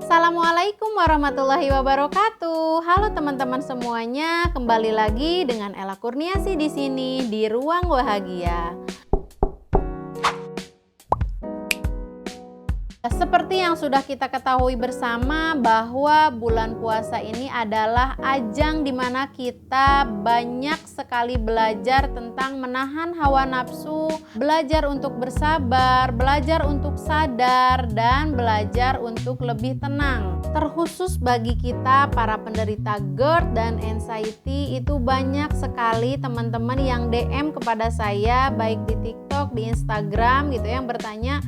Assalamualaikum warahmatullahi wabarakatuh. Halo teman-teman semuanya, kembali lagi dengan Ella Kurniasi di sini di Ruang Bahagia. Seperti yang sudah kita ketahui bersama bahwa bulan puasa ini adalah ajang di mana kita banyak sekali belajar tentang menahan hawa nafsu, belajar untuk bersabar, belajar untuk sadar, dan belajar untuk lebih tenang. Terkhusus bagi kita para penderita GERD dan anxiety, itu banyak sekali teman-teman yang DM kepada saya baik di TikTok, di Instagram gitu yang bertanya,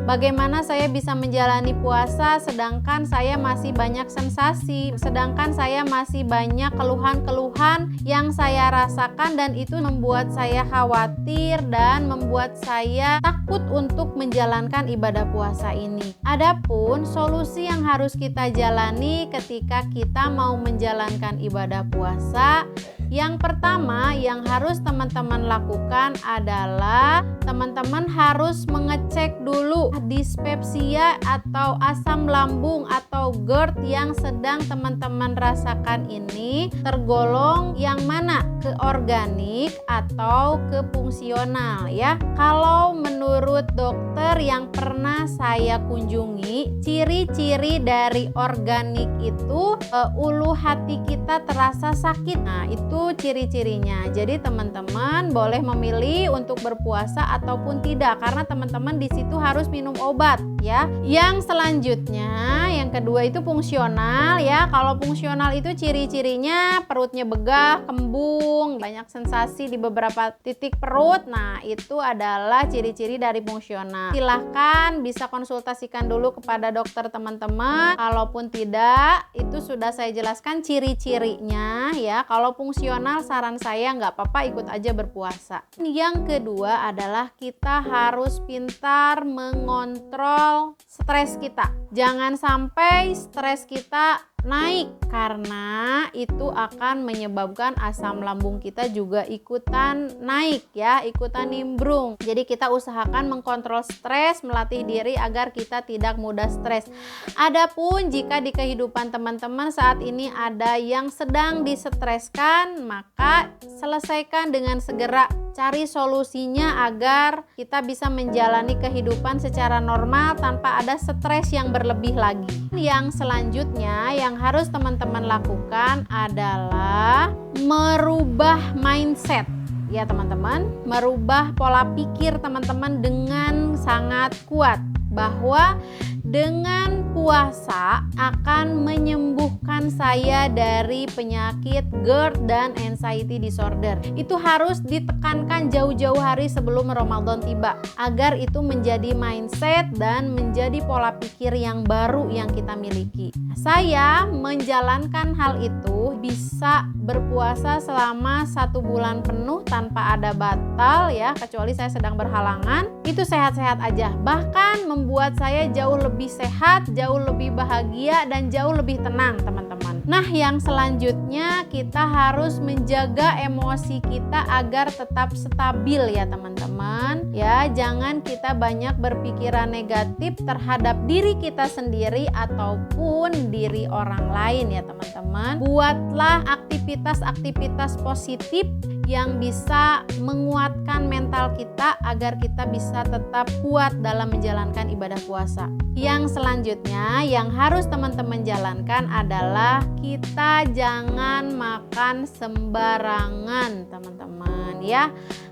bagaimana saya bisa menjalani puasa sedangkan saya masih banyak sensasi, sedangkan saya masih banyak keluhan-keluhan yang saya rasakan dan itu membuat saya khawatir dan membuat saya takut untuk menjalankan ibadah puasa ini. Adapun solusi yang harus kita jalani ketika kita mau menjalankan ibadah puasa, yang pertama yang harus teman-teman lakukan adalah teman-teman harus mengecek dulu dispepsia atau asam lambung atau GERD yang sedang teman-teman rasakan ini tergolong yang mana, ke organik atau ke fungsional ya. Kalau menurut dokter yang pernah saya kunjungi, ciri-ciri dari organik itu ulu hati kita terasa sakit. Nah, itu ciri-cirinya. Jadi teman-teman boleh memilih untuk berpuasa ataupun tidak karena teman-teman di situ harus minum obat ya. Yang selanjutnya, yang kedua itu fungsional ya. Kalau fungsional itu ciri-cirinya perutnya begah, kembung, banyak sensasi di beberapa titik perut. Nah, itu adalah ciri-ciri dari fungsional. Silahkan bisa konsultasikan dulu kepada dokter teman-teman. Kalaupun tidak, itu sudah saya jelaskan ciri-cirinya ya. Kalau fungsional saran saya nggak apa-apa, ikut aja berpuasa. Yang kedua adalah kita harus pintar mengontrol stres kita. Jangan sampai stres kita naik karena itu akan menyebabkan asam lambung kita juga ikutan naik ya, ikutan nimbrung. Jadi kita usahakan mengkontrol stres, melatih diri agar kita tidak mudah stres. Adapun jika di kehidupan teman-teman saat ini ada yang sedang distreskan, maka selesaikan dengan segera, cari solusinya agar kita bisa menjalani kehidupan secara normal tanpa ada stres yang berlebih lagi. Yang selanjutnya yang harus teman-teman lakukan adalah merubah mindset ya teman-teman, merubah pola pikir teman-teman dengan sangat kuat bahwa dengan puasa akan menyembuhkan saya dari penyakit GERD dan anxiety disorder. Itu harus ditekankan jauh-jauh hari sebelum Ramadan tiba agar itu menjadi mindset dan menjadi pola pikir yang baru yang kita miliki. Saya menjalankan hal itu bisa berpuasa selama 1 bulan penuh tanpa ada batal ya, kecuali saya sedang berhalangan. Itu sehat-sehat aja, bahkan membuat saya jauh lebih sehat, jauh lebih bahagia, dan jauh lebih tenang teman-teman. Nah, yang selanjutnya kita harus menjaga emosi kita agar tetap stabil ya teman-teman. Ya, jangan kita banyak berpikiran negatif terhadap diri kita sendiri ataupun diri orang lain ya teman-teman. Buatlah aktivitas-aktivitas positif yang bisa menguatkan mental kita agar kita bisa tetap kuat dalam menjalankan ibadah puasa. Yang selanjutnya yang harus teman-teman jalankan adalah kita jangan makan sembarangan teman-teman ya.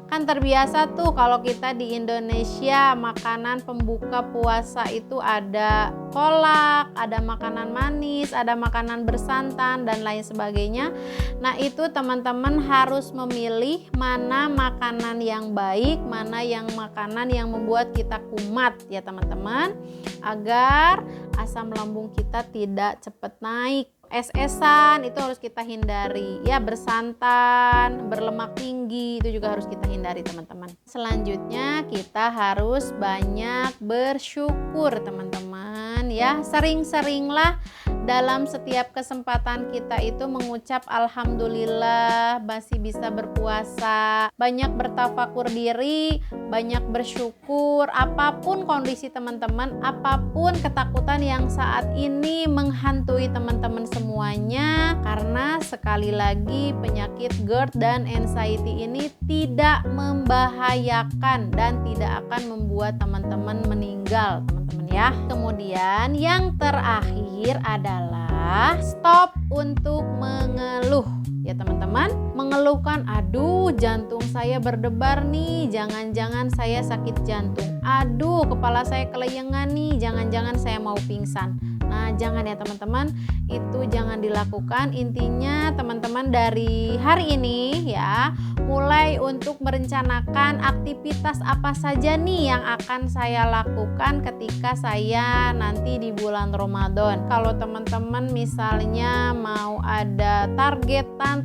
Kan terbiasa tuh kalau kita di Indonesia makanan pembuka puasa itu ada kolak, ada makanan manis, ada makanan bersantan dan lain sebagainya. Nah, itu teman-teman harus memilih mana makanan yang baik, mana yang makanan yang membuat kita kumat ya teman-teman, agar asam lambung kita tidak cepat naik. Es-esan itu harus kita hindari ya, bersantan, berlemak tinggi itu juga harus kita hindari teman-teman. Selanjutnya kita harus banyak bersyukur teman-teman ya, sering-seringlah dalam setiap kesempatan kita itu mengucap alhamdulillah masih bisa berpuasa, banyak bertafakur diri, banyak bersyukur apapun kondisi teman-teman, apapun ketakutan yang saat ini menghantui teman-teman semuanya, karena sekali lagi penyakit GERD dan anxiety ini tidak membahayakan dan tidak akan membuat teman-teman meninggal, teman-teman ya. Kemudian yang terakhir adalah stop untuk mengeluh ya teman-teman. Mengeluhkan, aduh jantung saya berdebar nih, jangan-jangan saya sakit jantung, aduh kepala saya kelayangan nih, jangan-jangan saya mau pingsan. Nah jangan ya teman-teman, itu jangan dilakukan. Intinya teman-teman dari hari ini ya, mulai untuk merencanakan aktivitas apa saja nih yang akan saya lakukan ketika saya nanti di bulan Ramadan. Kalau teman-teman misalnya mau ada targetan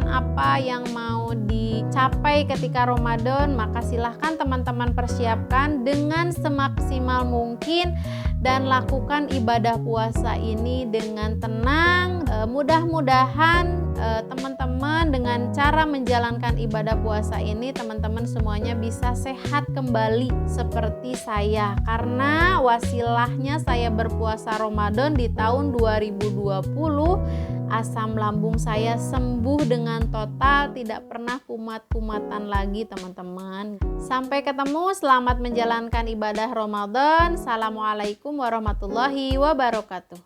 apa yang mau dicapai ketika Ramadan, maka silahkan teman-teman persiapkan dengan semaksimal mungkin dan lakukan ibadah puasa ini dengan tenang. Mudah-mudahan teman-teman dengan cara menjalankan ibadah puasa ini teman-teman semuanya bisa sehat kembali seperti saya, karena wasilahnya saya berpuasa Ramadan di tahun 2020 asam lambung saya sembuh dengan total, tidak pernah kumat-kumatan lagi teman-teman. Sampai ketemu, selamat menjalankan ibadah Ramadan. Assalamualaikum warahmatullahi wabarakatuh.